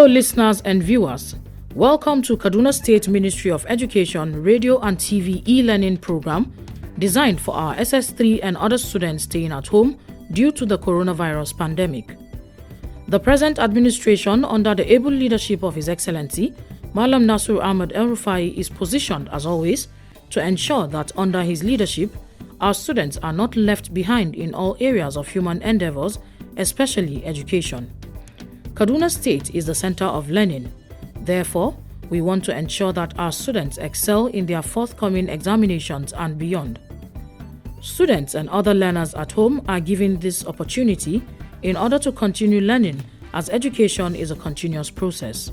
listeners and viewers. Welcome to Kaduna State Ministry of Education Radio and TV e-learning program designed for our SS3 and other students staying at home due to the coronavirus pandemic. The present administration, under the able leadership of His Excellency, Malam Nasir Ahmed El-Rufai, is positioned, as always, to ensure that under his leadership, our students are not left behind in all areas of human endeavors, especially education. Kaduna State is the center of learning. Therefore, we want to ensure that our students excel in their forthcoming examinations and beyond. Students and other learners at home are given this opportunity in order to continue learning, as education is a continuous process.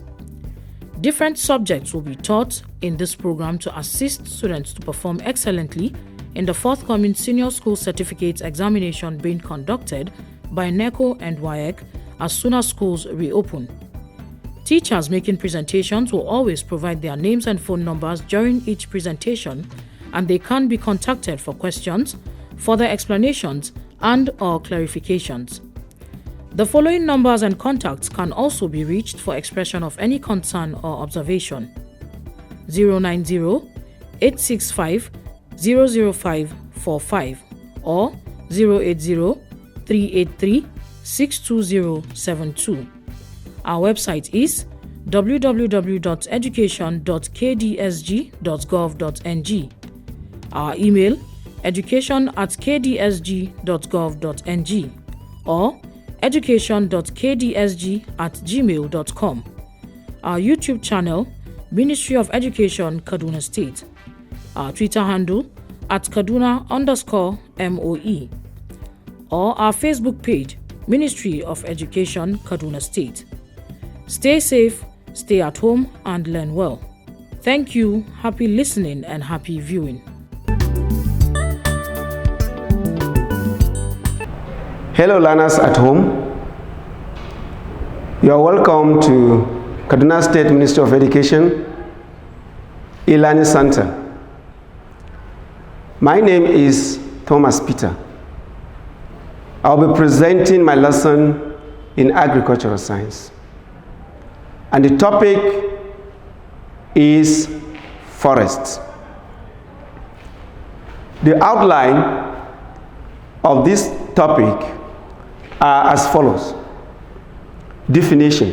Different subjects will be taught in this program to assist students to perform excellently in the forthcoming Senior School Certificate examination being conducted by NECO and WAEC as soon as schools reopen. Teachers making presentations will always provide their names and phone numbers during each presentation, and they can be contacted for questions, further explanations, and/or clarifications. The following numbers and contacts can also be reached for expression of any concern or observation: 090-865-00545 or 080-383-62072. Our website is www.education.kdsg.gov.ng. Our email, education@kdsg.gov.ng or education.kdsg@gmail.com. Our YouTube channel, Ministry of Education, Kaduna State. Our Twitter handle, @Kaduna_MOE. Or our Facebook page, Ministry of Education, Kaduna State. Stay safe, stay at home, and learn well. Thank you, happy listening, and happy viewing. Hello learners at home. You are welcome to Kaduna State Ministry of Education E-Learning Center. My name is Thomas Peter. I'll be presenting my lesson in agricultural science. And the topic is forests. The outline of this topic are as follows: definition,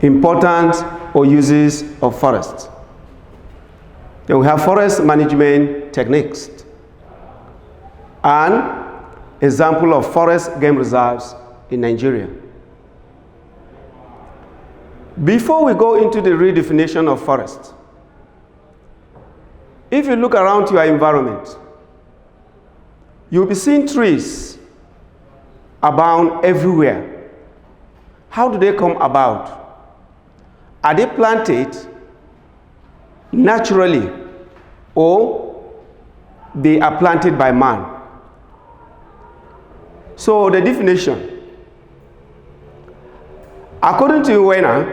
importance or uses of forests. Then we have forest management techniques and example of forest game reserves in Nigeria. Before we go into the redefinition of forest, if you look around your environment, you'll be seeing trees abound everywhere. How do they come about? Are they planted naturally or they are planted by man? So the definition, according to Wena,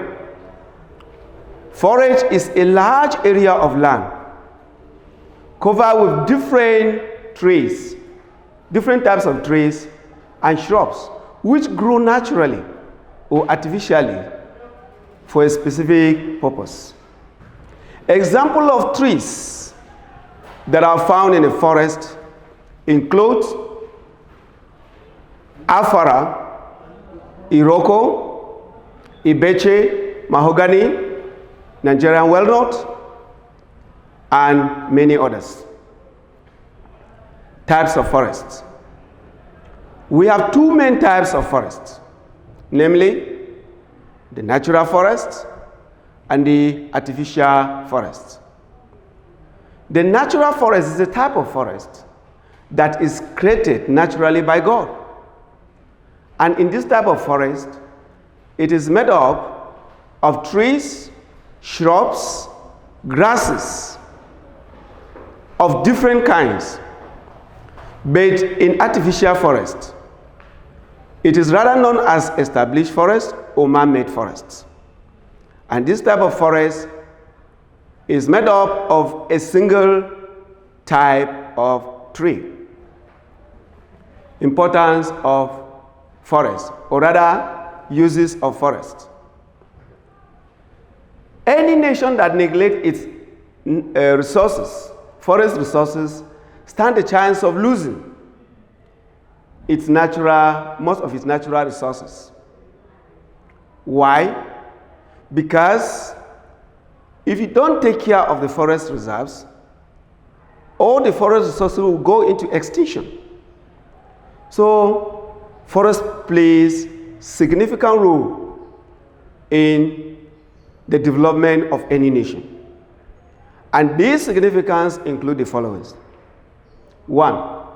forest is a large area of land covered with different trees, different types of trees and shrubs, which grow naturally or artificially for a specific purpose. Example of trees that are found in a forest include Afara, Iroko, Ibeche, mahogany, Nigerian walnut, and many others. Types of forests. We have two main types of forests, namely the natural forest and the artificial forest. The natural forest is a type of forest that is created naturally by God. And in this type of forest, it is made up of trees, shrubs, grasses of different kinds. But in artificial forest, it is rather known as established forest or man-made forests. And this type of forest is made up of a single type of tree. Importance of forest, or rather uses of forest. Any nation that neglects its resources, forest resources, stand a chance of losing most of its natural resources. Why? Because if you don't take care of the forest reserves, all the forest resources will go into extinction. So, forest plays significant role in the development of any nation. And these significance include the following. 1,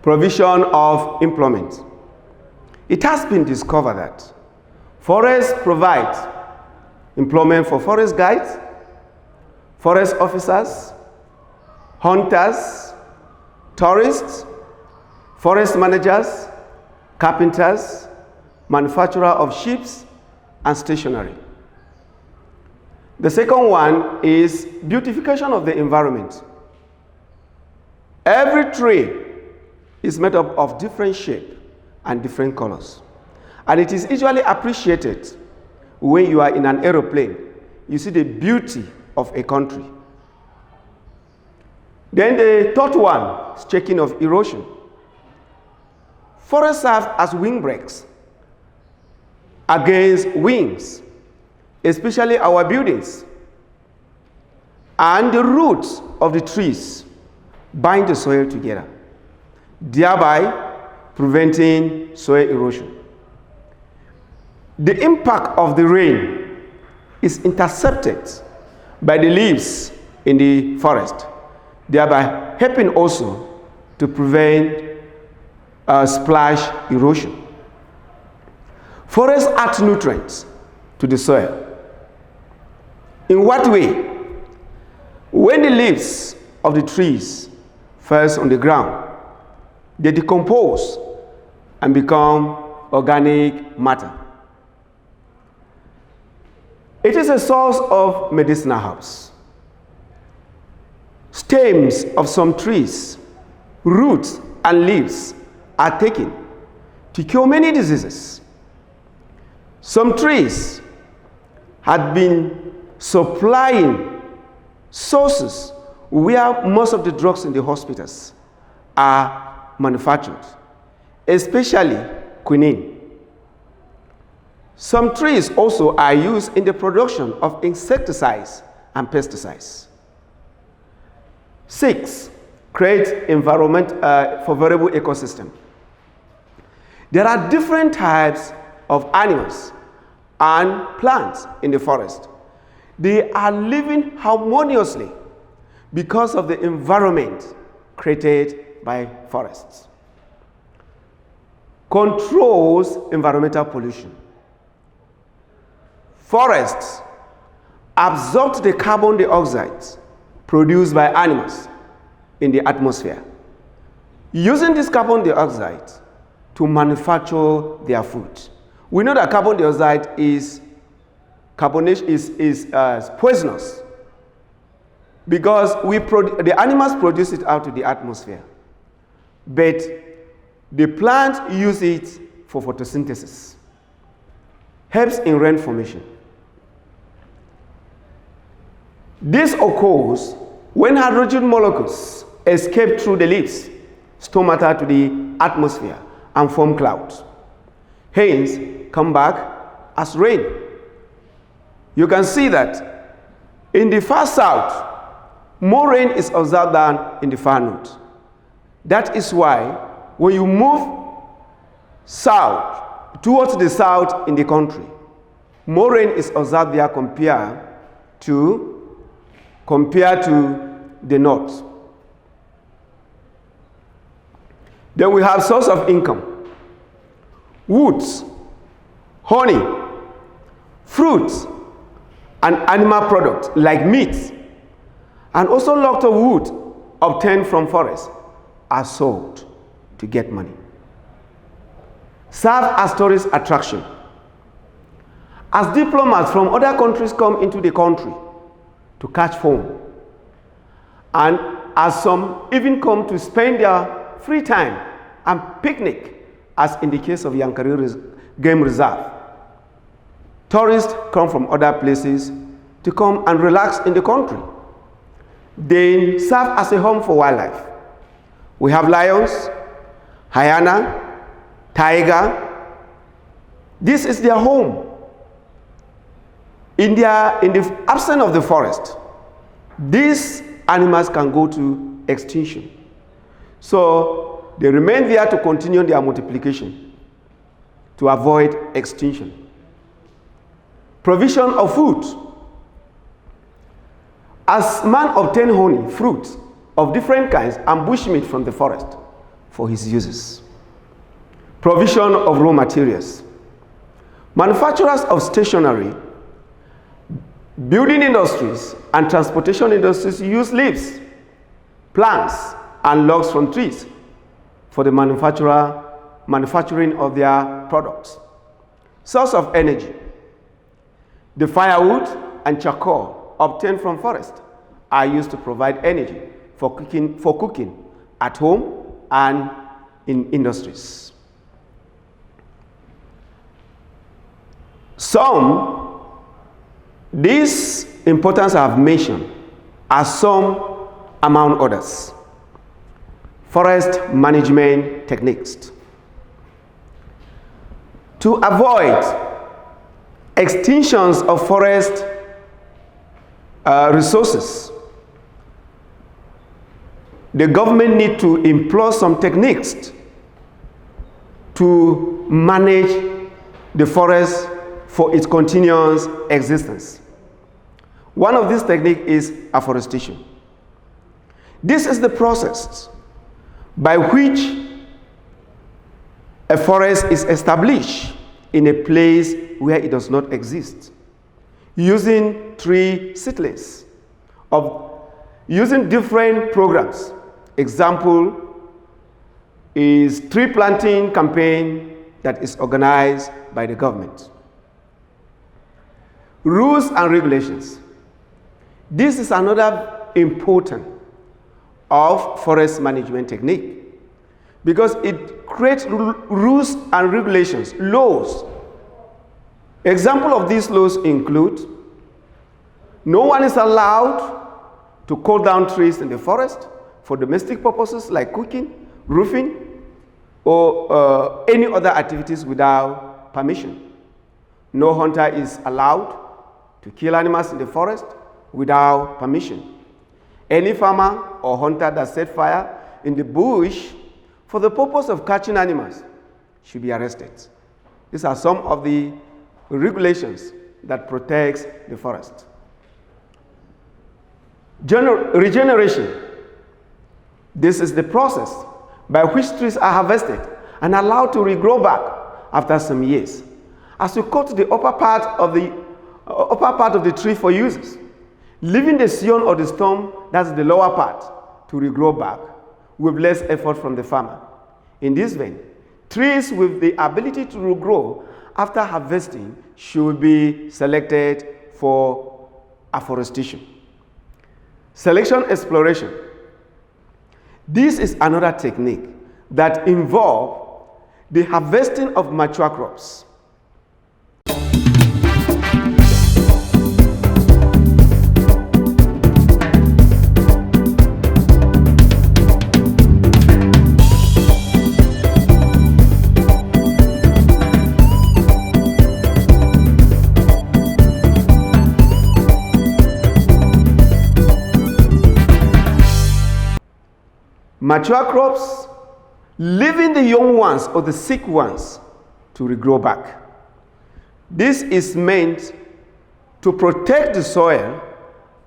provision of employment. It has been discovered that forests provide employment for forest guides, forest officers, hunters, tourists, forest managers, carpenters, manufacturer of ships and stationery. The second one is beautification of the environment. Every tree is made up of different shape and different colors. And it is usually appreciated when you are in an aeroplane. You see the beauty of a country. Then the third one is checking of erosion. Forests serve as windbreaks against winds, especially our buildings. And the roots of the trees bind the soil together, thereby preventing soil erosion. The impact of the rain is intercepted by the leaves in the forest, thereby helping also to prevent splash erosion. Forests add nutrients to the soil. In what way? When the leaves of the trees fall on the ground, they decompose and become organic matter. It is a source of medicinal herbs. Stems of some trees, roots, and leaves are taken to cure many diseases. Some trees had been supplying sources where most of the drugs in the hospitals are manufactured, especially quinine. Some trees also are used in the production of insecticides and pesticides. 6, create environment for variable ecosystem. There are different types of animals and plants in the forest. They are living harmoniously because of the environment created by forests. Controls environmental pollution. Forests absorb the carbon dioxide produced by animals in the atmosphere, using this carbon dioxide to manufacture their food. We know that carbon dioxide is poisonous because the animals produce it out to the atmosphere, but the plants use it for photosynthesis, helps in rain formation. This occurs when hydrogen molecules escape through the leaves, stomata to the atmosphere, and form clouds. Hence, come back as rain. You can see that in the far south, more rain is observed than in the far north. That is why when you move south, towards the south in the country, more rain is observed there compared to the north. Then we have source of income. Woods, honey, fruits, and animal products like meat, and also lots of wood obtained from forests are sold to get money. Serve as tourist attraction. As diplomats from other countries come into the country to catch fun, and as some even come to spend their free time and picnic, as in the case of Yankari Game Reserve. Tourists come from other places to come and relax in the country. They serve as a home for wildlife. We have lions, hyena, tiger. This is their home. In the absence of the forest, these animals can go to extinction. So they remain there to continue their multiplication, to avoid extinction. Provision of food. As man obtained honey, fruits of different kinds, and bushmeat from the forest for his uses. Provision of raw materials. Manufacturers of stationery, building industries, and transportation industries use leaves, plants, and logs from trees for the manufacturing of their products. Source of energy. The firewood and charcoal obtained from forest are used to provide energy for cooking at home and in industries. These importance I have mentioned are some among others. Forest management techniques. To avoid extinctions of forest resources, the government need to employ some techniques to manage the forest for its continuous existence. One of these techniques is afforestation. This is the process by which a forest is established in a place where it does not exist, using tree seedlings, using different programs. Example is tree planting campaign that is organized by the government. Rules and regulations. This is another important of forest management technique because it creates rules and regulations, laws. Example of these laws include no one is allowed to cut down trees in the forest for domestic purposes like cooking, roofing, or any other activities without permission. No hunter is allowed to kill animals in the forest without permission. Any farmer or hunter that set fire in the bush for the purpose of catching animals should be arrested. These are some of the regulations that protects the forest. Regeneration. This is the process by which trees are harvested and allowed to regrow back after some years. As you cut the upper part of the tree for uses, leaving the scion or the stem, that's the lower part, to regrow back with less effort from the farmer. In this vein, trees with the ability to regrow after harvesting should be selected for afforestation. Selection exploration. This is another technique that involves the harvesting of mature crops. Mature crops, leaving the young ones or the sick ones to regrow back. This is meant to protect the soil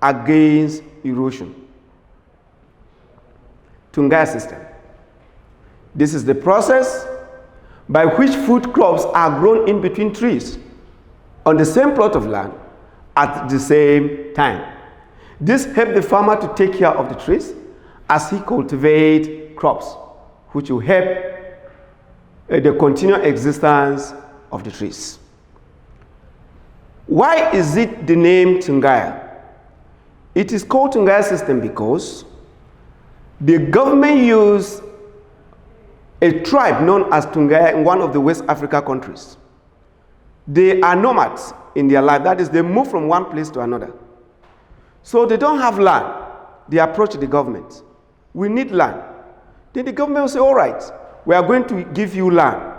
against erosion. Tungaya system. This is the process by which food crops are grown in between trees on the same plot of land at the same time. This helps the farmer to take care of the trees as he cultivates crops, which will help the continued existence of the trees. Why is it the name Tungaya? It is called Tungaya system because the government used a tribe known as Tungaya in one of the West Africa countries. They are nomads in their life. That is, they move from one place to another. So they don't have land. They approach the government. We need land. Then the government will say, all right, we are going to give you land.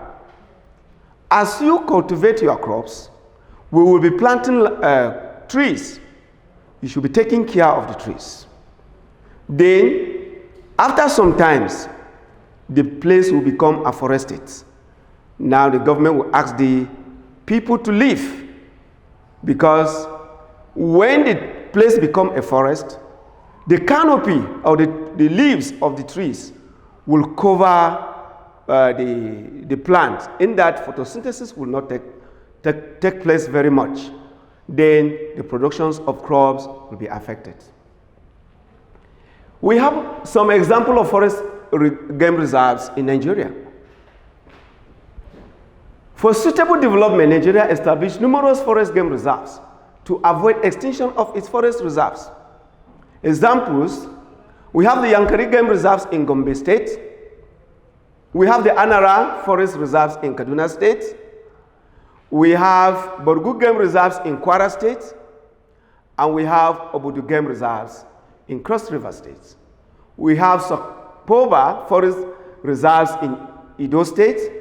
As you cultivate your crops, we will be planting trees. You should be taking care of the trees. Then, after some times, the place will become afforested. Now the government will ask the people to leave, because when the place becomes a forest, the canopy or the leaves of the trees will cover the plant, in that photosynthesis will not take place very much. Then the productions of crops will be affected. We have some example of forest game reserves in Nigeria. For suitable development, Nigeria established numerous forest game reserves to avoid extinction of its forest reserves. Examples, we have the Yankari Game Reserves in Gombe State. We have the Anara Forest Reserves in Kaduna State. We have Borgu Game Reserves in Kwara State. And we have Obudu Game Reserves in Cross River State. We have Sopoba Forest Reserves in Edo State.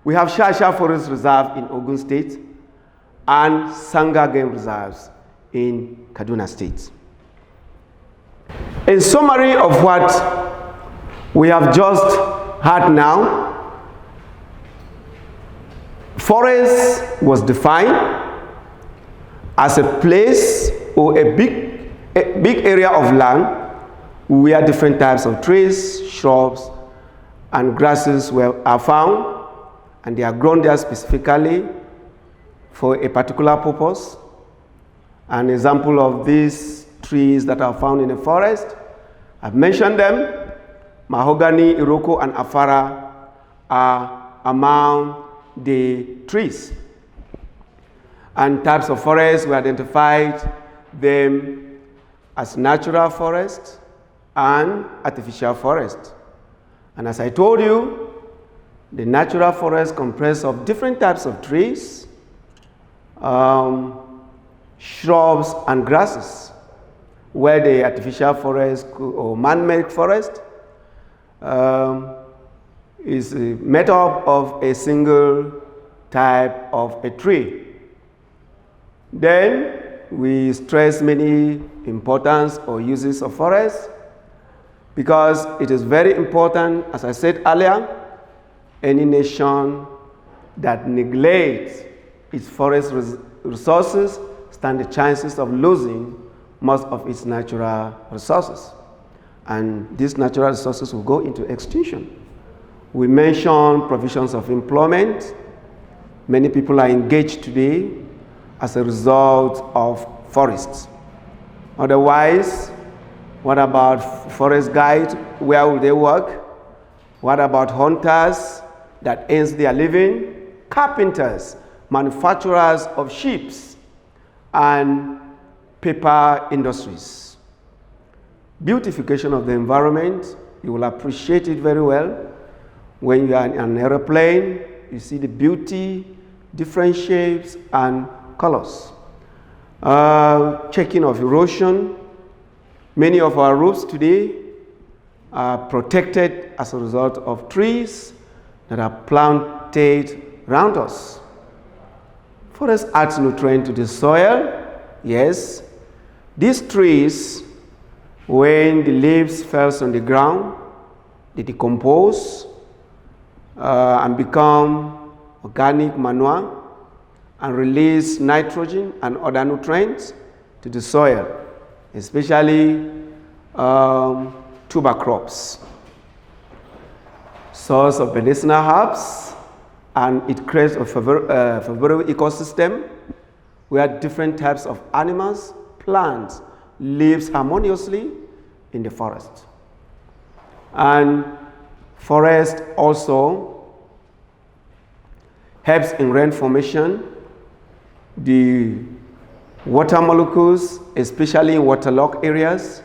We have Shasha Forest Reserve in Ogun State. And Sanga Game Reserves in Kaduna State. In summary of what we have just heard now, forest was defined as a place or a big area of land where different types of trees, shrubs, and grasses are found, and they are grown there specifically for a particular purpose. An example of these trees that are found in the forest, I've mentioned them. Mahogany, Iroko, and Afara are among the trees. And types of forests, we identified them as natural forest and artificial forest. And as I told you, the natural forest comprises of different types of trees, shrubs, and grasses, where the artificial forest or man-made forest is made up of a single type of a tree. Then we stress many importance or uses of forests, because it is very important, as I said earlier, any nation that neglects its forest resources stand the chances of losing most of its natural resources. And these natural resources will go into extinction. We mentioned provisions of employment. Many people are engaged today as a result of forests. Otherwise, what about forest guides? Where will they work? What about hunters that earn their living? Carpenters, manufacturers of ships, and paper industries. Beautification of the environment, you will appreciate it very well. When you are in an airplane, you see the beauty, different shapes and colors. Checking of erosion. Many of our roofs today are protected as a result of trees that are planted around us. Forest adds nutrient to the soil. Yes, these trees, when the leaves fall on the ground, they decompose and become organic manure and release nitrogen and other nutrients to the soil, especially tuber crops. Source of medicinal herbs, and it creates a favorable ecosystem where different types of animals, plants, live harmoniously in the forest. And forest also helps in rain formation. The water molecules, especially in waterlogged areas,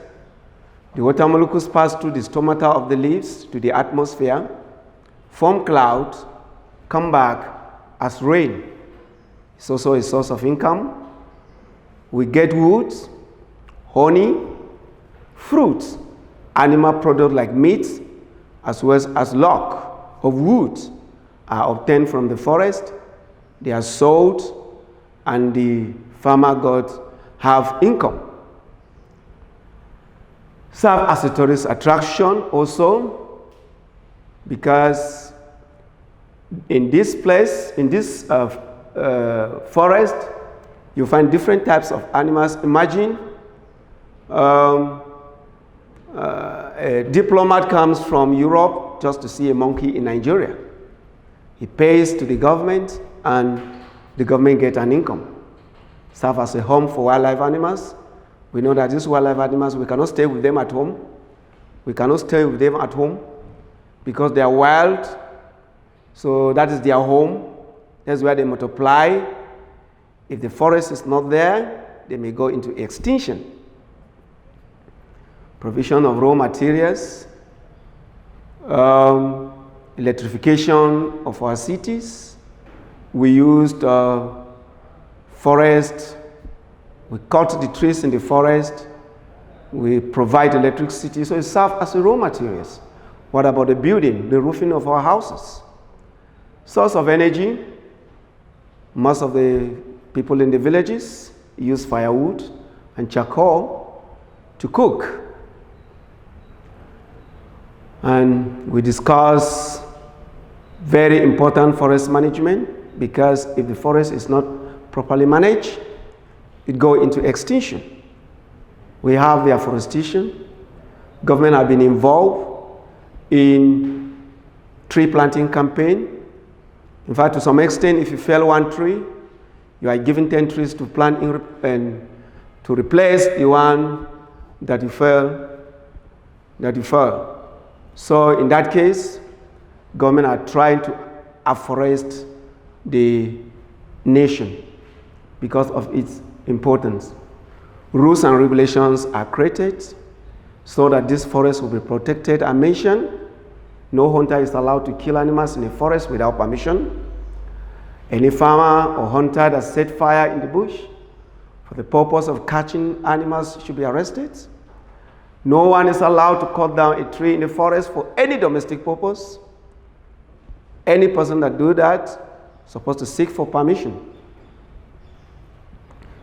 the water molecules pass through the stomata of the leaves to the atmosphere, form clouds, come back as rain. It's also a source of income. We get wood, honey, fruits, animal products like meat, as well as log of wood are obtained from the forest. They are sold, and the farmer god have income. Serve as a tourist attraction also, because in this place, in this forest, you find different types of animals. Imagine a diplomat comes from Europe just to see a monkey in Nigeria. He pays to the government, and the government gets an income. Serve as a home for wildlife animals. We know that these wildlife animals, we cannot stay with them at home. We cannot stay with them at home because they are wild. So that is their home. That's where they multiply. If the forest is not there, they may go into extinction. Provision of raw materials, electrification of our cities. We used forest. We cut the trees in the forest. We provide electricity, so it serves as a raw materials. What about the building, the roofing of our houses? Source of energy. Most of the people in the villages use firewood and charcoal to cook. And we discuss very important forest management, because if the forest is not properly managed, it goes into extinction. We have the afforestation. Government have been involved in tree planting campaign. In fact, to some extent, if you fell one tree, you are given 10 trees to plant and to replace the one that you fell. So in that case, government are trying to afforest the nation because of its importance. Rules and regulations are created so that this forest will be protected and mentioned. No hunter is allowed to kill animals in a forest without permission. Any farmer or hunter that set fire in the bush for the purpose of catching animals should be arrested. No one is allowed to cut down a tree in the forest for any domestic purpose. Any person that do that is supposed to seek for permission.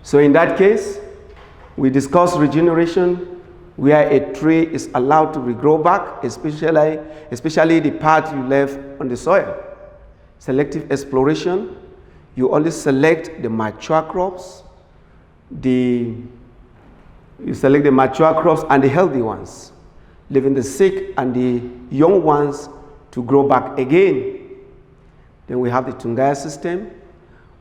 So in that case, we discuss regeneration, where a tree is allowed to regrow back, especially the part you left on the soil. Selective exploration, you only select the mature crops, you select the mature crops and the healthy ones, leaving the sick and the young ones to grow back again. Then we have the Tungaya system,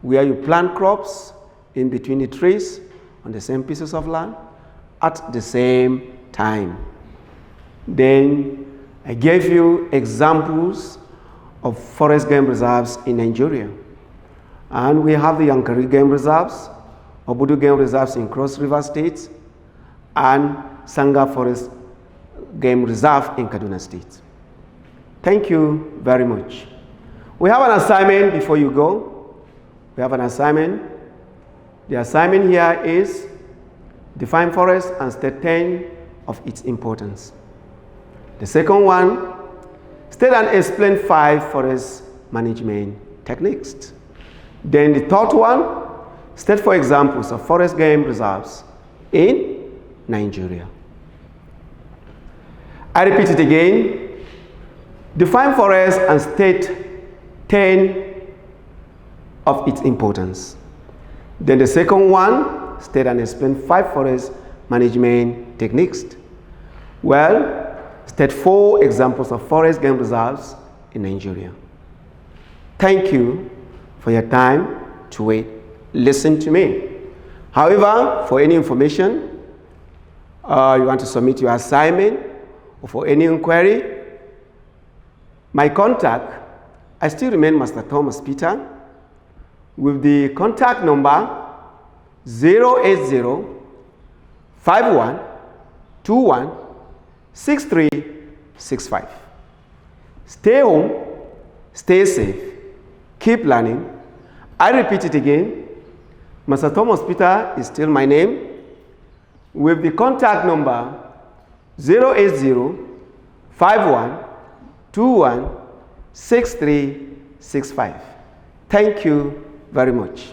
where you plant crops in between the trees on the same pieces of land at the same time. Then I gave you examples of forest game reserves in Nigeria. And we have the Yankari Game Reserves, Obudu Game Reserves in Cross River State, and Sanga Forest Game Reserve in Kaduna State. Thank you very much. We have an assignment before you go. We have an assignment. The assignment here is define forest and state 10 of its importance. The second one, state and explain 5 forest management techniques. Then the third one, state 4 examples of forest game reserves in Nigeria. I repeat it again. Define forest and state 10 of its importance. Then the second one, state and explain 5 forest management techniques. Well, state 4 examples of forest game reserves in Nigeria. Thank you for your time to wait. Listen to me. However, for any information, you want to submit your assignment, or for any inquiry, my contact, I still remain Master Thomas Peter, with the contact number 080-5121-6365. Stay home, stay safe, keep learning. I repeat it again, Mr. Thomas Peter is still my name, with the contact number 080-5121-6365. Thank you very much.